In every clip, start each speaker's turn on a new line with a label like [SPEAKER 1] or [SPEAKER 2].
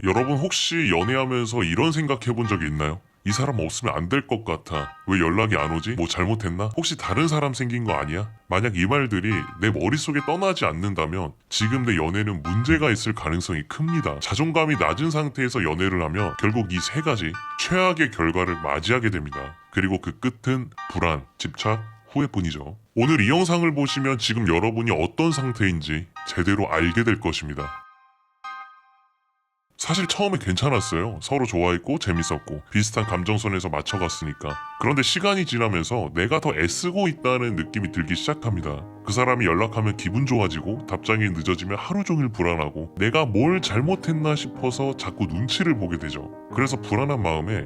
[SPEAKER 1] 여러분 혹시 연애하면서 이런 생각 해본 적이 있나요? 이 사람 없으면 안 될 것 같아. 왜 연락이 안 오지? 뭐 잘못했나? 혹시 다른 사람 생긴 거 아니야? 만약 이 말들이 내 머릿속에 떠나지 않는다면 지금 내 연애는 문제가 있을 가능성이 큽니다. 자존감이 낮은 상태에서 연애를 하면 결국 이 세 가지 최악의 결과를 맞이하게 됩니다. 그리고 그 끝은 불안, 집착, 후회뿐이죠. 오늘 이 영상을 보시면 지금 여러분이 어떤 상태인지 제대로 알게 될 것입니다. 사실 처음에 괜찮았어요. 서로 좋아했고 재밌었고 비슷한 감정선에서 맞춰갔으니까. 그런데 시간이 지나면서 내가 더 애쓰고 있다는 느낌이 들기 시작합니다. 그 사람이 연락하면 기분 좋아지고 답장이 늦어지면 하루 종일 불안하고 내가 뭘 잘못했나 싶어서 자꾸 눈치를 보게 되죠. 그래서 불안한 마음에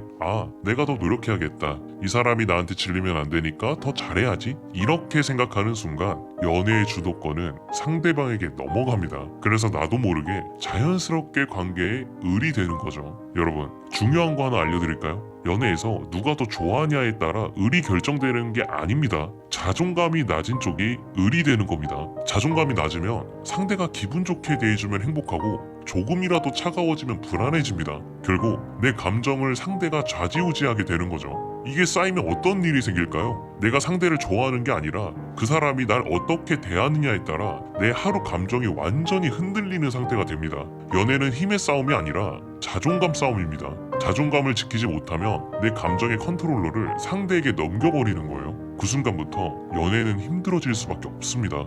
[SPEAKER 1] 내가 더 노력해야겠다. 이 사람이 나한테 질리면 안 되니까 더 잘해야지. 이렇게 생각하는 순간 연애의 주도권은 상대방에게 넘어갑니다. 그래서 나도 모르게 자연스럽게 관계에 을이 되는 거죠. 여러분, 중요한 거 하나 알려드릴까요? 연애에서 누가 더 좋아하냐에 따라 을이 결정되는 게 아닙니다. 자존감이 낮은 쪽이 을이 되는 겁니다. 자존감이 낮으면 상대가 기분 좋게 대해주면 행복하고 조금이라도 차가워지면 불안해집니다. 결국 내 감정을 상대가 좌지우지하게 되는 거죠. 이게 쌓이면 어떤 일이 생길까요? 내가 상대를 좋아하는 게 아니라 그 사람이 날 어떻게 대하느냐에 따라 내 하루 감정이 완전히 흔들리는 상태가 됩니다. 연애는 힘의 싸움이 아니라 자존감 싸움입니다. 자존감을 지키지 못하면 내 감정의 컨트롤러를 상대에게 넘겨버리는 거예요. 그 순간부터 연애는 힘들어질 수밖에 없습니다.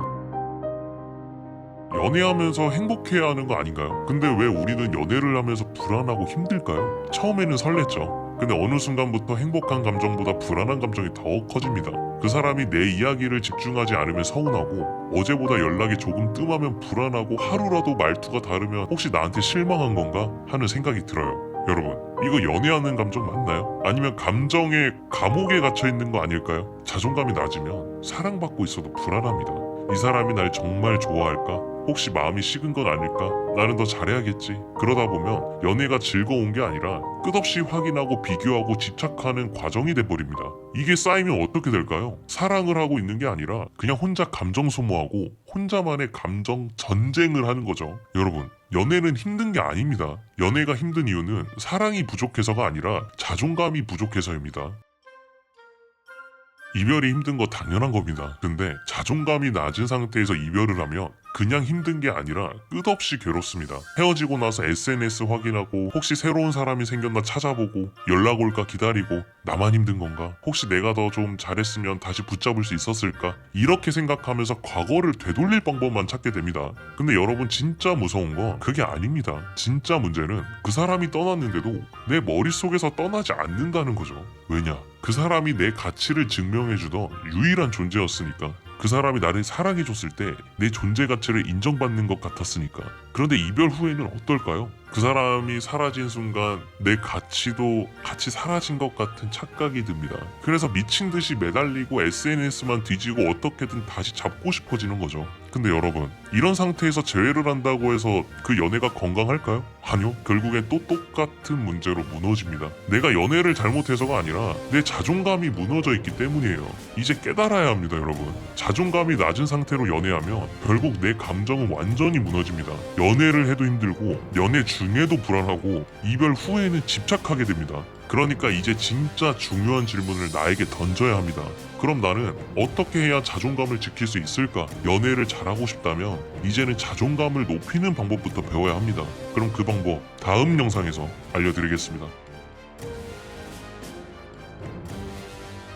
[SPEAKER 1] 연애하면서 행복해야 하는 거 아닌가요? 근데 왜 우리는 연애를 하면서 불안하고 힘들까요? 처음에는 설렜죠. 근데 어느 순간부터 행복한 감정보다 불안한 감정이 더 커집니다. 그 사람이 내 이야기를 집중하지 않으면 서운하고 어제보다 연락이 조금 뜸하면 불안하고 하루라도 말투가 다르면 혹시 나한테 실망한 건가 하는 생각이 들어요. 여러분, 이거 연애하는 감정 맞나요? 아니면 감정의 감옥에 갇혀 있는 거 아닐까요? 자존감이 낮으면 사랑받고 있어도 불안합니다. 이 사람이 날 정말 좋아할까? 혹시 마음이 식은 건 아닐까? 나는 더 잘해야겠지. 그러다 보면 연애가 즐거운 게 아니라 끝없이 확인하고 비교하고 집착하는 과정이 돼버립니다. 이게 쌓이면 어떻게 될까요? 사랑을 하고 있는 게 아니라 그냥 혼자 감정 소모하고 혼자만의 감정 전쟁을 하는 거죠. 여러분, 연애는 힘든 게 아닙니다. 연애가 힘든 이유는 사랑이 부족해서가 아니라 자존감이 부족해서입니다. 이별이 힘든 거 당연한 겁니다. 근데 자존감이 낮은 상태에서 이별을 하면 그냥 힘든 게 아니라 끝없이 괴롭습니다. 헤어지고 나서 SNS 확인하고 혹시 새로운 사람이 생겼나 찾아보고 연락 올까 기다리고 나만 힘든 건가? 혹시 내가 더 좀 잘했으면 다시 붙잡을 수 있었을까? 이렇게 생각하면서 과거를 되돌릴 방법만 찾게 됩니다. 근데 여러분, 진짜 무서운 건 그게 아닙니다. 진짜 문제는 그 사람이 떠났는데도 내 머릿속에서 떠나지 않는다는 거죠. 왜냐? 그 사람이 내 가치를 증명해주던 유일한 존재였으니까. 그 사람이 나를 사랑해줬을 때 내 존재 가치를 인정받는 것 같았으니까. 그런데 이별 후에는 어떨까요? 그 사람이 사라진 순간 내 가치도 같이 사라진 것 같은 착각이 듭니다. 그래서 미친 듯이 매달리고 SNS만 뒤지고 어떻게든 다시 잡고 싶어지는 거죠. 근데 여러분, 이런 상태에서 재회를 한다고 해서 그 연애가 건강할까요? 아니요. 결국엔 또 똑같은 문제로 무너집니다. 내가 연애를 잘못해서가 아니라 내 자존감이 무너져 있기 때문이에요. 이제 깨달아야 합니다, 여러분. 자존감이 낮은 상태로 연애하면 결국 내 감정은 완전히 무너집니다. 연애를 해도 힘들고 연애 중에도 불안하고 이별 후에는 집착하게 됩니다. 그러니까 이제 진짜 중요한 질문을 나에게 던져야 합니다. 그럼 나는 어떻게 해야 자존감을 지킬 수 있을까? 연애를 잘하고 싶다면 이제는 자존감을 높이는 방법부터 배워야 합니다. 그럼 그 방법 다음 영상에서 알려드리겠습니다.